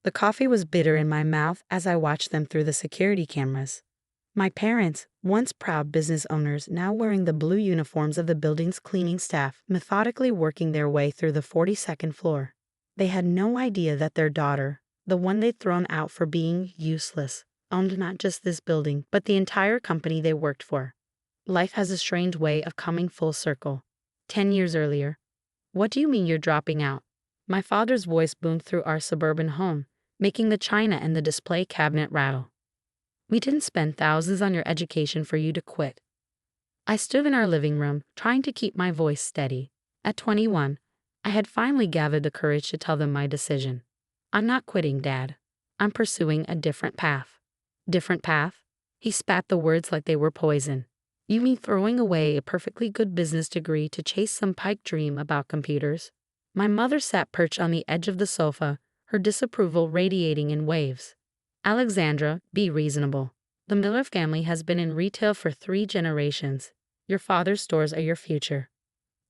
The coffee was bitter in my mouth as I watched them through the security cameras. My parents, once proud business owners, now wearing the blue uniforms of the building's cleaning staff, methodically working their way through the 42nd floor. They had no idea that their daughter, the one they'd thrown out for being useless, owned not just this building, but the entire company they worked for. Life has a strange way of coming full circle. 10 years earlier. What do you mean you're dropping out? My father's voice boomed through our suburban home, making the china and the display cabinet rattle. We didn't spend thousands on your education for you to quit. I stood in our living room, trying to keep my voice steady. At 21, I had finally gathered the courage to tell them my decision. I'm not quitting, Dad. I'm pursuing a different path. Different path? He spat the words like they were poison. You mean throwing away a perfectly good business degree to chase some pipe dream about computers? My mother sat perched on the edge of the sofa, her disapproval radiating in waves. Alexandra, be reasonable. The Miller family has been in retail for 3 generations. Your father's stores are your future.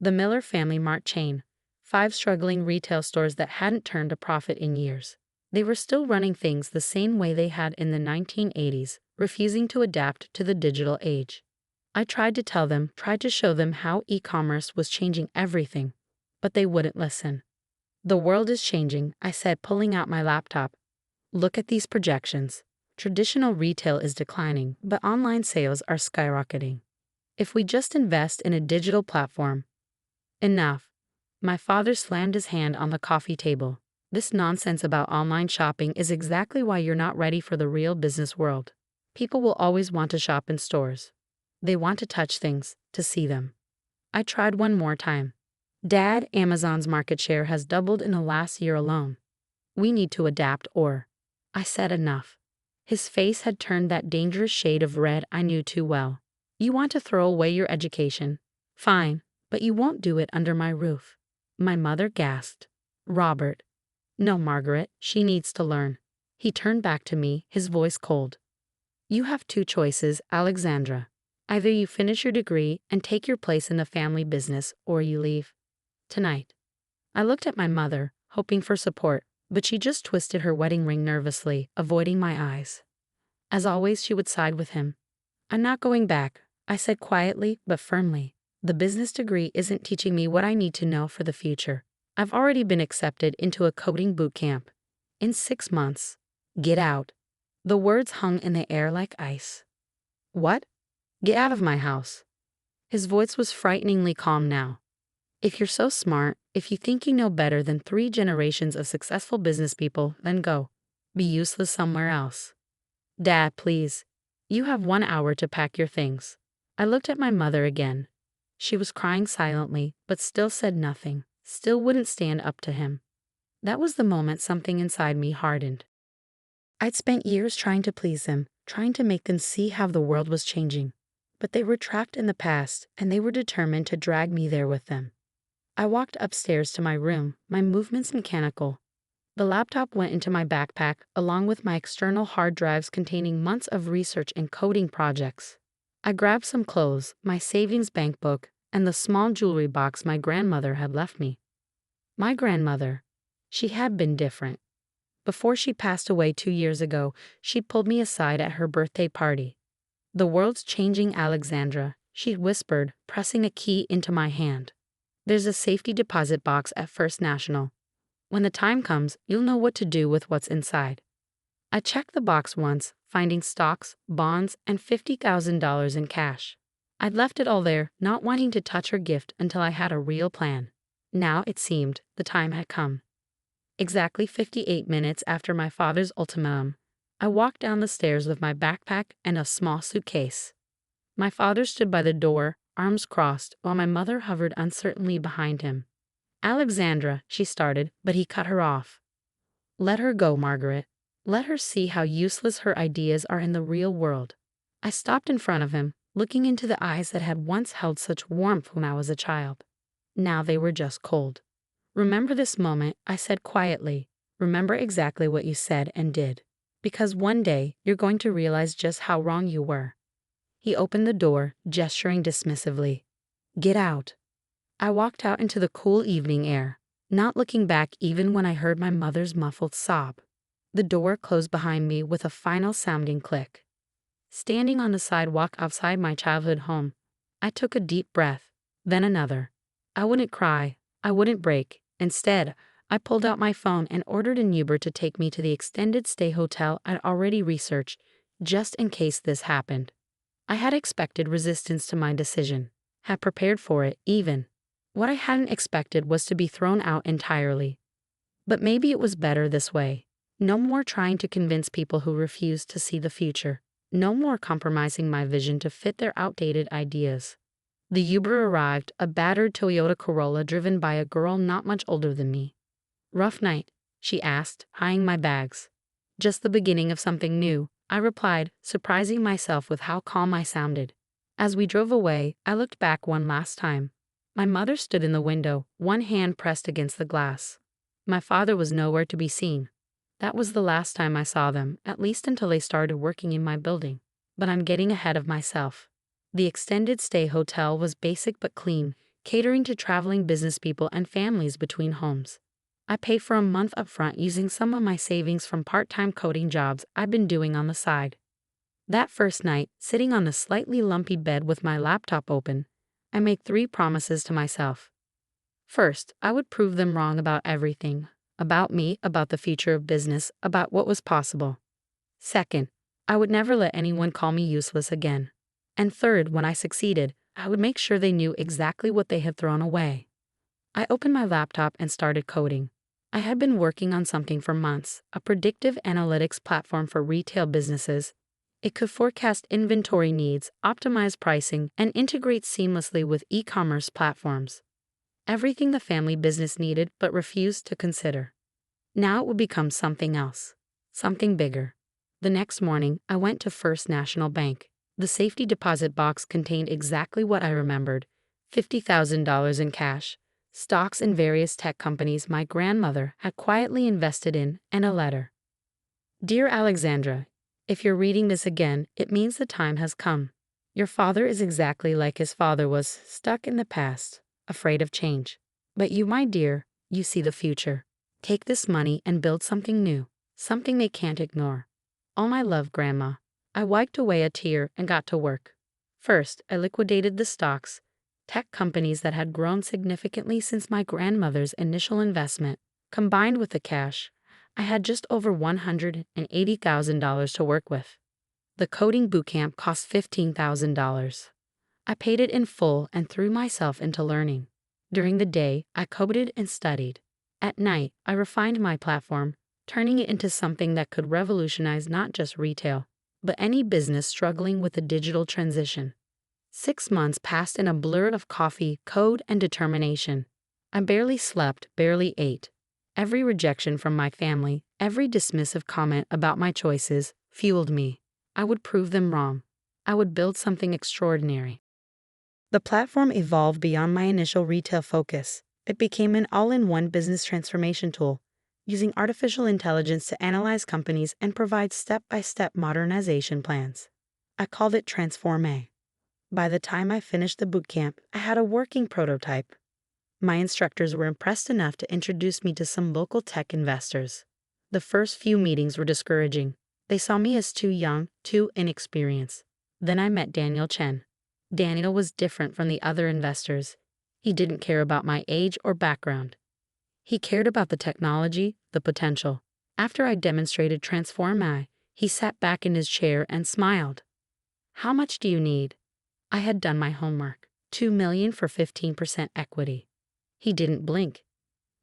The Miller family mart chain, 5 struggling retail stores that hadn't turned a profit in years. They were still running things the same way they had in the 1980s, refusing to adapt to the digital age. I tried to tell them, tried to show them how e-commerce was changing everything, but they wouldn't listen. The world is changing, I said, pulling out my laptop. Look at these projections. Traditional retail is declining, but online sales are skyrocketing. If we just invest in a digital platform. Enough. My father slammed his hand on the coffee table. This nonsense about online shopping is exactly why you're not ready for the real business world. People will always want to shop in stores. They want to touch things, to see them. I tried one more time. Dad, Amazon's market share has doubled in the last year alone. We need to adapt or. I said enough. His face had turned that dangerous shade of red I knew too well. You want to throw away your education? Fine, but you won't do it under my roof. My mother gasped. Robert. No, Margaret, she needs to learn. He turned back to me, his voice cold. You have 2 choices, Alexandra. Either you finish your degree and take your place in the family business, or you leave. Tonight. I looked at my mother, hoping for support, but she just twisted her wedding ring nervously, avoiding my eyes. As always, she would side with him. I'm not going back, I said quietly but firmly. The business degree isn't teaching me what I need to know for the future. I've already been accepted into a coding boot camp. In 6 months. Get out. The words hung in the air like ice. What? Get out of my house. His voice was frighteningly calm now. If you're so smart, if you think you know better than 3 generations of successful business people, then go. Be useless somewhere else. Dad, please. You have 1 hour to pack your things. I looked at my mother again. She was crying silently, but still said nothing, still wouldn't stand up to him. That was the moment something inside me hardened. I'd spent years trying to please them, trying to make them see how the world was changing. But they were trapped in the past, and they were determined to drag me there with them. I walked upstairs to my room, my movements mechanical. The laptop went into my backpack, along with my external hard drives containing months of research and coding projects. I grabbed some clothes, my savings bank book, and the small jewelry box my grandmother had left me. My grandmother. She had been different. Before she passed away 2 years ago, she pulled me aside at her birthday party. The world's changing, Alexandra, she whispered, pressing a key into my hand. There's a safety deposit box at First National. When the time comes, you'll know what to do with what's inside. I checked the box once, finding stocks, bonds, and $50,000 in cash. I'd left it all there, not wanting to touch her gift until I had a real plan. Now, it seemed, the time had come. Exactly 58 minutes after my father's ultimatum, I walked down the stairs with my backpack and a small suitcase. My father stood by the door, arms crossed, while my mother hovered uncertainly behind him. Alexandra, she started, but he cut her off. Let her go, Margaret. Let her see how useless her ideas are in the real world. I stopped in front of him, looking into the eyes that had once held such warmth when I was a child. Now they were just cold. Remember this moment, I said quietly. Remember exactly what you said and did. Because one day, you're going to realize just how wrong you were. He opened the door, gesturing dismissively. Get out. I walked out into the cool evening air, not looking back even when I heard my mother's muffled sob. The door closed behind me with a final sounding click. Standing on the sidewalk outside my childhood home, I took a deep breath, then another. I wouldn't cry, I wouldn't break. Instead, I pulled out my phone and ordered an Uber to take me to the extended stay hotel I'd already researched, just in case this happened. I had expected resistance to my decision, had prepared for it even. What I hadn't expected was to be thrown out entirely. But maybe it was better this way. No more trying to convince people who refused to see the future. No more compromising my vision to fit their outdated ideas. The Uber arrived, a battered Toyota Corolla driven by a girl not much older than me. "Rough night?" she asked, eyeing my bags. "Just the beginning of something new," I replied, surprising myself with how calm I sounded. As we drove away, I looked back one last time. My mother stood in the window, one hand pressed against the glass. My father was nowhere to be seen. That was the last time I saw them, at least until they started working in my building. But I'm getting ahead of myself. The extended stay hotel was basic but clean, catering to traveling business people and families between homes. I paid for a month upfront using some of my savings from part-time coding jobs I'd been doing on the side. That first night, sitting on the slightly lumpy bed with my laptop open, I made 3 promises to myself. First, I would prove them wrong about everything. About me, about the future of business, about what was possible. Second, I would never let anyone call me useless again. And third, when I succeeded, I would make sure they knew exactly what they had thrown away. I opened my laptop and started coding. I had been working on something for months, a predictive analytics platform for retail businesses. It could forecast inventory needs, optimize pricing, and integrate seamlessly with e-commerce platforms. Everything the family business needed but refused to consider. Now it would become something else, something bigger. The next morning, I went to First National Bank. The safety deposit box contained exactly what I remembered: $50,000 in cash, stocks in various tech companies my grandmother had quietly invested in, and a letter. "Dear Alexandra, if you're reading this again, it means the time has come. Your father is exactly like his father was, stuck in the past, afraid of change. But you, my dear, you see the future. Take this money and build something new, something they can't ignore. All my love, Grandma." I wiped away a tear and got to work. First, I liquidated the stocks, tech companies that had grown significantly since my grandmother's initial investment. Combined with the cash, I had just over $180,000 to work with. The coding bootcamp cost $15,000. I paid it in full and threw myself into learning. During the day, I coded and studied. At night, I refined my platform, turning it into something that could revolutionize not just retail, but any business struggling with the digital transition. 6 months passed in a blur of coffee, code, and determination. I barely slept, barely ate. Every rejection from my family, every dismissive comment about my choices, fueled me. I would prove them wrong. I would build something extraordinary. The platform evolved beyond my initial retail focus. It became an all-in-one business transformation tool, using artificial intelligence to analyze companies and provide step-by-step modernization plans. I called it Transform A. By the time I finished the bootcamp, I had a working prototype. My instructors were impressed enough to introduce me to some local tech investors. The first few meetings were discouraging. They saw me as too young, too inexperienced. Then I met Daniel Chen. Daniel was different from the other investors. He didn't care about my age or background. He cared about the technology, the potential. After I demonstrated Transform AI, he sat back in his chair and smiled. "How much do you need?" I had done my homework. $2 million for 15% equity. He didn't blink.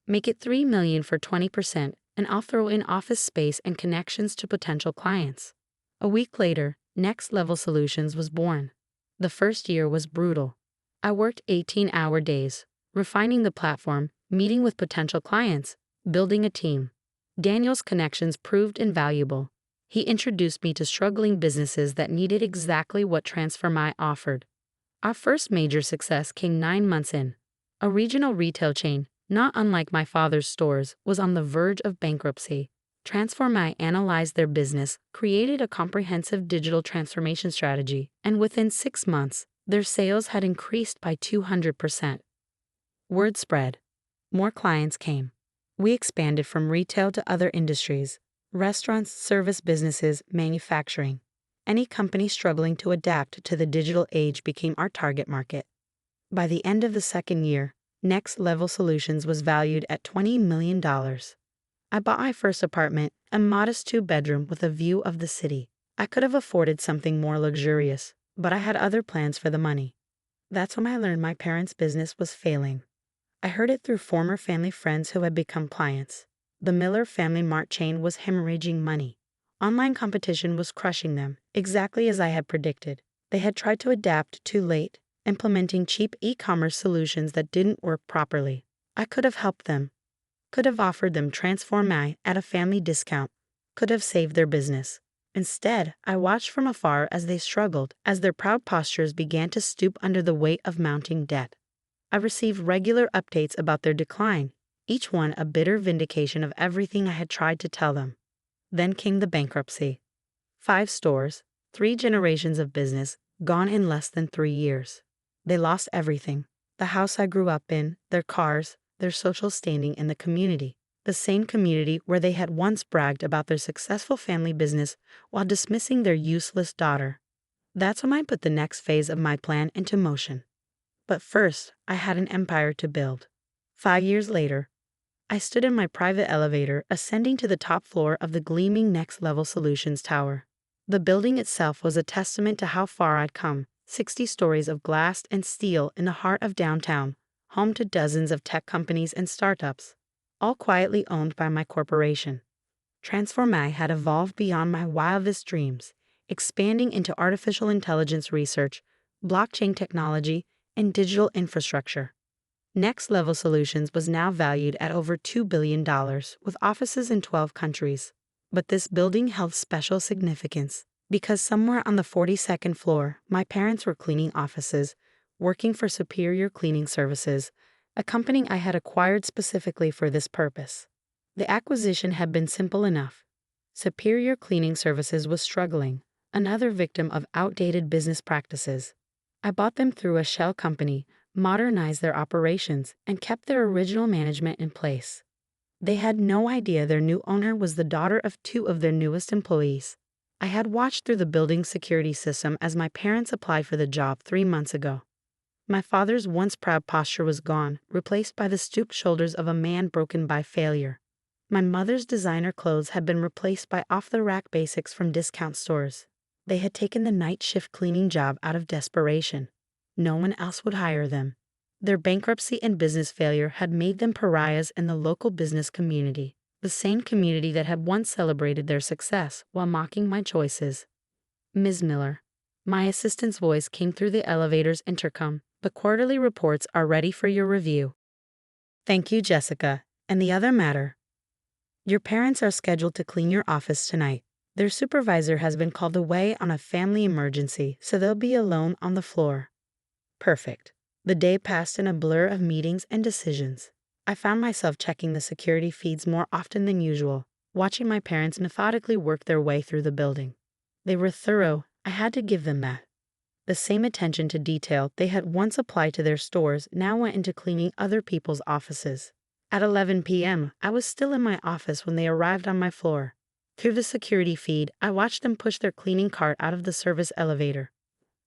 "Make it $3 million for 20%, and I'll throw in office space and connections to potential clients." A week later, Next Level Solutions was born. The first year was brutal. I worked 18-hour days, refining the platform, meeting with potential clients, building a team. Daniel's connections proved invaluable. He introduced me to struggling businesses that needed exactly what Transform offered. Our first major success came 9 months in. A regional retail chain, not unlike my father's stores, was on the verge of bankruptcy. Transform analyzed their business, created a comprehensive digital transformation strategy, and within 6 months, their sales had increased by 200%. Word spread. More clients came. We expanded from retail to other industries. Restaurants, service businesses, manufacturing. Any company struggling to adapt to the digital age became our target market. By the end of the second year, Next Level Solutions was valued at $20 million. I bought my first apartment, a modest two-bedroom with a view of the city. I could have afforded something more luxurious, but I had other plans for the money. That's when I learned my parents' business was failing. I heard it through former family friends who had become clients. The Miller Family Mart chain was hemorrhaging money. Online competition was crushing them, exactly as I had predicted. They had tried to adapt too late, implementing cheap e-commerce solutions that didn't work properly. I could have helped them, could have offered them Transform at a family discount, could have saved their business. Instead, I watched from afar as they struggled, as their proud postures began to stoop under the weight of mounting debt. I received regular updates about their decline, each one a bitter vindication of everything I had tried to tell them. Then came the bankruptcy. 5 stores, 3 generations of business, gone in less than 3 years. They lost everything: the house I grew up in, their cars, their social standing in the community, the same community where they had once bragged about their successful family business while dismissing their useless daughter. That's when I put the next phase of my plan into motion. But first, I had an empire to build. 5 years later, I stood in my private elevator ascending to the top floor of the gleaming Next Level Solutions tower. The building itself was a testament to how far I'd come: 60 stories of glass and steel in the heart of downtown, home to dozens of tech companies and startups, all quietly owned by my corporation. Transform had evolved beyond my wildest dreams, expanding into artificial intelligence research, blockchain technology, and digital infrastructure. Next Level Solutions was now valued at over $2 billion, with offices in 12 countries. But this building held special significance, because somewhere on the 42nd floor, my parents were cleaning offices, working for Superior Cleaning Services, a company I had acquired specifically for this purpose. The acquisition had been simple enough. Superior Cleaning Services was struggling, another victim of outdated business practices. I bought them through a shell company, modernized their operations, and kept their original management in place. They had no idea their new owner was the daughter of 2 of their newest employees. I had watched through the building security system as my parents applied for the job 3 months ago. My father's once proud posture was gone, replaced by the stooped shoulders of a man broken by failure. My mother's designer clothes had been replaced by off-the-rack basics from discount stores. They had taken the night shift cleaning job out of desperation. No one else would hire them. Their bankruptcy and business failure had made them pariahs in the local business community, the same community that had once celebrated their success while mocking my choices. Ms. Miller. My assistant's voice came through the elevator's intercom. The quarterly reports are ready for your review. Thank you, Jessica. And the other matter. Your parents are scheduled to clean your office tonight. Their supervisor has been called away on a family emergency, so they'll be alone on the floor. Perfect. The day passed in a blur of meetings and decisions. I found myself checking the security feeds more often than usual, watching my parents methodically work their way through the building. They were thorough. I had to give them that. The same attention to detail they had once applied to their stores now went into cleaning other people's offices. At 11 p.m., I was still in my office when they arrived on my floor. Through the security feed, I watched them push their cleaning cart out of the service elevator.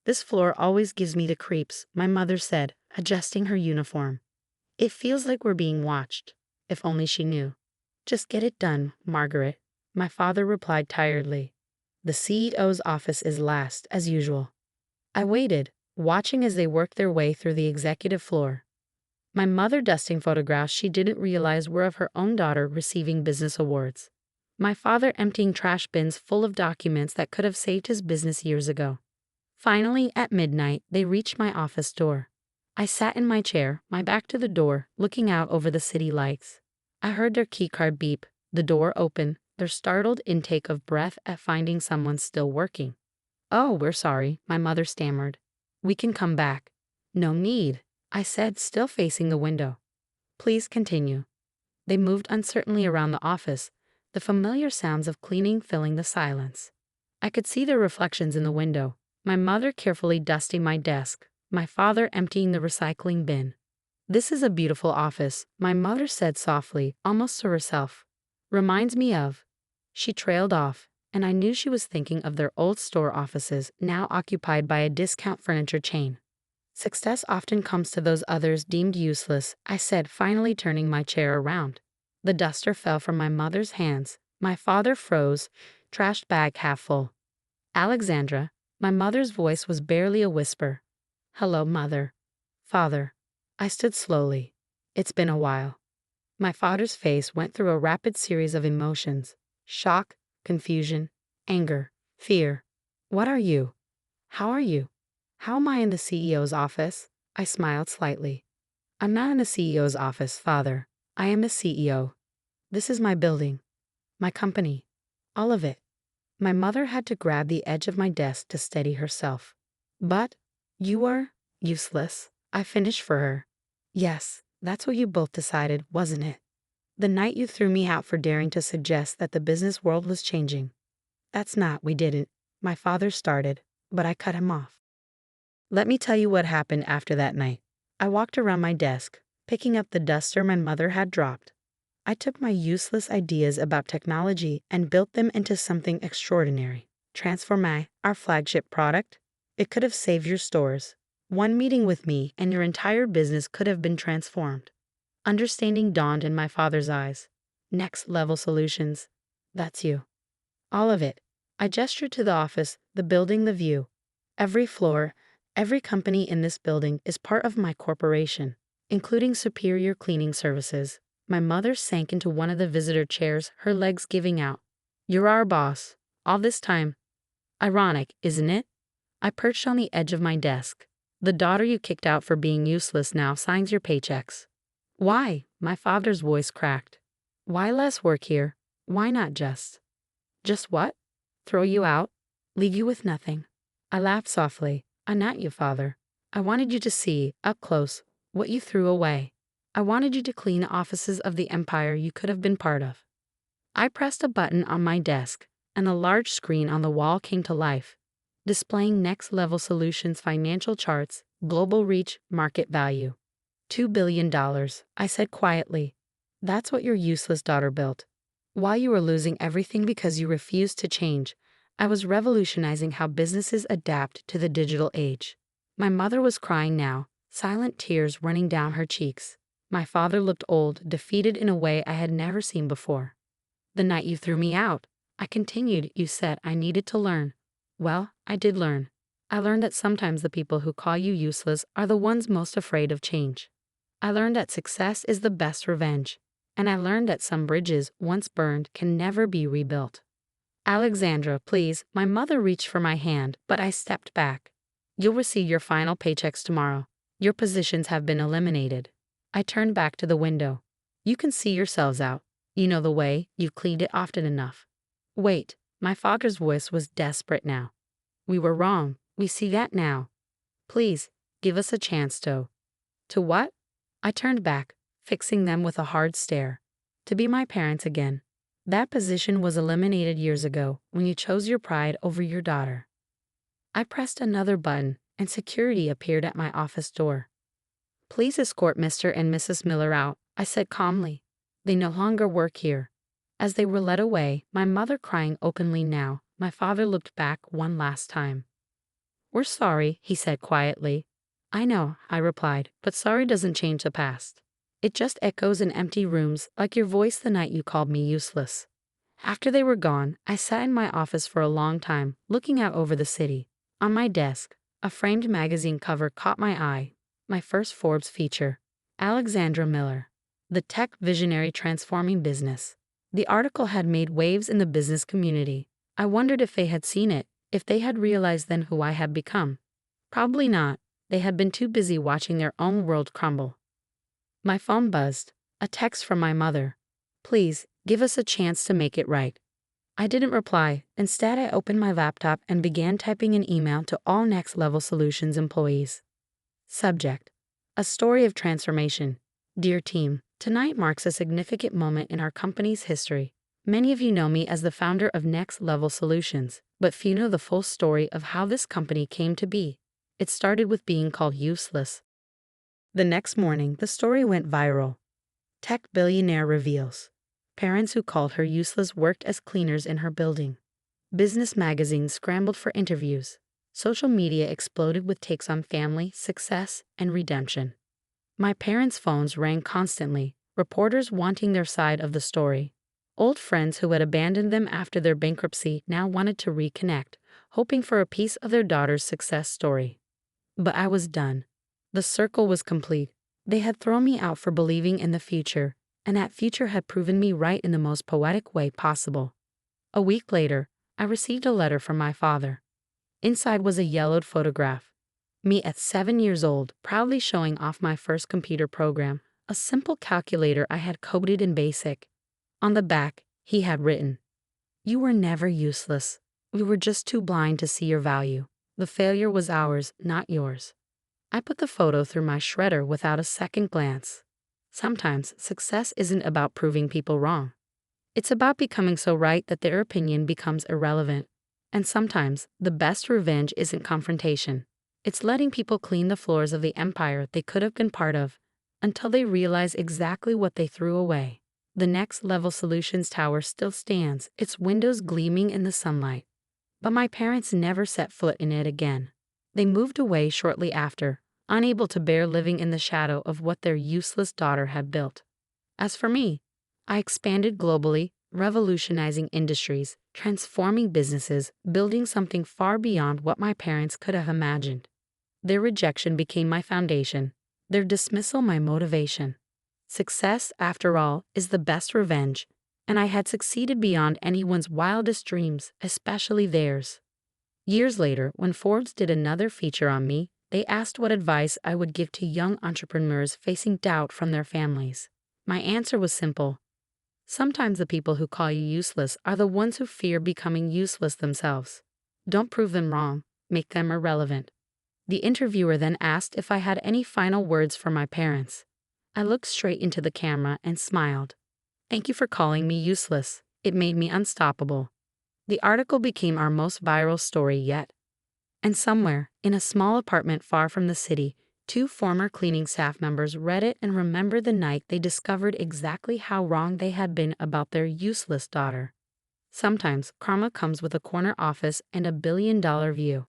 This floor always gives me the creeps, my mother said, adjusting her uniform. It feels like we're being watched. If only she knew. Just get it done, Margaret, my father replied tiredly. The CEO's office is last, as usual. I waited, watching as they worked their way through the executive floor. My mother dusting photographs she didn't realize were of her own daughter receiving business awards. My father emptying trash bins full of documents that could have saved his business years ago. Finally, at midnight, they reached my office door. I sat in my chair, my back to the door, looking out over the city lights. I heard their keycard beep, the door open, their startled intake of breath at finding someone still working. "Oh, we're sorry," my mother stammered. "We can come back." "No need," I said, still facing the window. "Please continue." They moved uncertainly around the office, the familiar sounds of cleaning filling the silence. I could see their reflections in the window, my mother carefully dusting my desk, my father emptying the recycling bin. "This is a beautiful office," my mother said softly, almost to herself. "Reminds me of..." She trailed off, and I knew she was thinking of their old store offices now occupied by a discount furniture chain. Success often comes to those others deemed useless, I said, finally turning my chair around. The duster fell from my mother's hands. My father froze, trash bag half full. Alexandra, my mother's voice was barely a whisper. Hello, mother. Father. I stood slowly. It's been a while. My father's face went through a rapid series of emotions. Shock, confusion, anger, fear. What are you? How are you? How am I in the CEO's office? I smiled slightly. I'm not in the CEO's office, Father. I am the CEO. This is my building. My company. All of it. My mother had to grab the edge of my desk to steady herself. But you are useless. I finished for her. Yes, that's what you both decided, wasn't it? The night you threw me out for daring to suggest that the business world was changing. That's not, we didn't. My father started, but I cut him off. Let me tell you what happened after that night. I walked around my desk, picking up the duster my mother had dropped. I took my useless ideas about technology and built them into something extraordinary. Transform our flagship product. It could have saved your stores. One meeting with me and your entire business could have been transformed. Understanding dawned in my father's eyes. Next level solutions. That's you. All of it. I gestured to the office, the building, the view. Every floor, every company in this building is part of my corporation, including superior cleaning services. My mother sank into one of the visitor chairs, her legs giving out. You're our boss. All this time. Ironic, isn't it? I perched on the edge of my desk. The daughter you kicked out for being useless now signs your paychecks. Why? My father's voice cracked. Why less work here? Why not just? Just what? Throw you out? Leave you with nothing? I laughed softly. Not you, Father. I wanted you to see, up close, what you threw away. I wanted you to clean the offices of the empire you could have been part of. I pressed a button on my desk, and a large screen on the wall came to life, displaying Next Level Solutions financial charts, global reach, market value. $2 billion, I said quietly. That's what your useless daughter built. While you were losing everything because you refused to change, I was revolutionizing how businesses adapt to the digital age. My mother was crying now, silent tears running down her cheeks. My father looked old, defeated in a way I had never seen before. The night you threw me out, I continued, you said I needed to learn. Well, I did learn. I learned that sometimes the people who call you useless are the ones most afraid of change. I learned that success is the best revenge, and I learned that some bridges, once burned, can never be rebuilt. Alexandra, please, my mother reached for my hand, but I stepped back. You'll receive your final paychecks tomorrow. Your positions have been eliminated. I turned back to the window. You can see yourselves out. You know the way, you've cleaned it often enough. Wait, my father's voice was desperate now. We were wrong, we see that now. Please, give us a chance to what? I turned back, fixing them with a hard stare. To be my parents again. That position was eliminated years ago when you chose your pride over your daughter. I pressed another button, and security appeared at my office door. Please escort Mr. and Mrs. Miller out, I said calmly. They no longer work here. As they were led away, my mother crying openly now, my father looked back one last time. We're sorry, he said quietly. I know, I replied, but sorry doesn't change the past. It just echoes in empty rooms like your voice the night you called me useless. After they were gone, I sat in my office for a long time, looking out over the city. On my desk, a framed magazine cover caught my eye. My first Forbes feature. Alexandra Miller. The tech visionary transforming business. The article had made waves in the business community. I wondered if they had seen it, if they had realized then who I had become. Probably not. They had been too busy watching their own world crumble. My phone buzzed. A text from my mother. Please, give us a chance to make it right. I didn't reply. Instead, I opened my laptop and began typing an email to all Next Level Solutions employees. Subject. A story of transformation. Dear team, tonight marks a significant moment in our company's history. Many of you know me as the founder of Next Level Solutions, but few know the full story of how this company came to be. It started with being called useless. The next morning, the story went viral. Tech billionaire reveals. Parents who called her useless worked as cleaners in her building. Business magazines scrambled for interviews. Social media exploded with takes on family, success, and redemption. My parents' phones rang constantly, reporters wanting their side of the story. Old friends who had abandoned them after their bankruptcy now wanted to reconnect, hoping for a piece of their daughter's success story. But I was done. The circle was complete. They had thrown me out for believing in the future, and that future had proven me right in the most poetic way possible. A week later, I received a letter from my father. Inside was a yellowed photograph. Me at 7 years old, proudly showing off my first computer program, a simple calculator I had coded in BASIC. On the back, he had written, "You were never useless. We were just too blind to see your value. The failure was ours, not yours." I put the photo through my shredder without a second glance. Sometimes success isn't about proving people wrong. It's about becoming so right that their opinion becomes irrelevant. And sometimes the best revenge isn't confrontation. It's letting people clean the floors of the empire they could have been part of until they realize exactly what they threw away. The Next Level Solutions Tower still stands, its windows gleaming in the sunlight. But my parents never set foot in it again. They moved away shortly after, unable to bear living in the shadow of what their useless daughter had built. As for me, I expanded globally, revolutionizing industries, transforming businesses, building something far beyond what my parents could have imagined. Their rejection became my foundation, their dismissal my motivation. Success, after all, is the best revenge, and I had succeeded beyond anyone's wildest dreams, especially theirs. Years later, when Forbes did another feature on me, they asked what advice I would give to young entrepreneurs facing doubt from their families. My answer was simple. Sometimes the people who call you useless are the ones who fear becoming useless themselves. Don't prove them wrong, make them irrelevant. The interviewer then asked if I had any final words for my parents. I looked straight into the camera and smiled. "Thank you for calling me useless. It made me unstoppable." The article became our most viral story yet. And somewhere, in a small apartment far from the city, two former cleaning staff members read it and remembered the night they discovered exactly how wrong they had been about their useless daughter. Sometimes karma comes with a corner office and $1 billion view.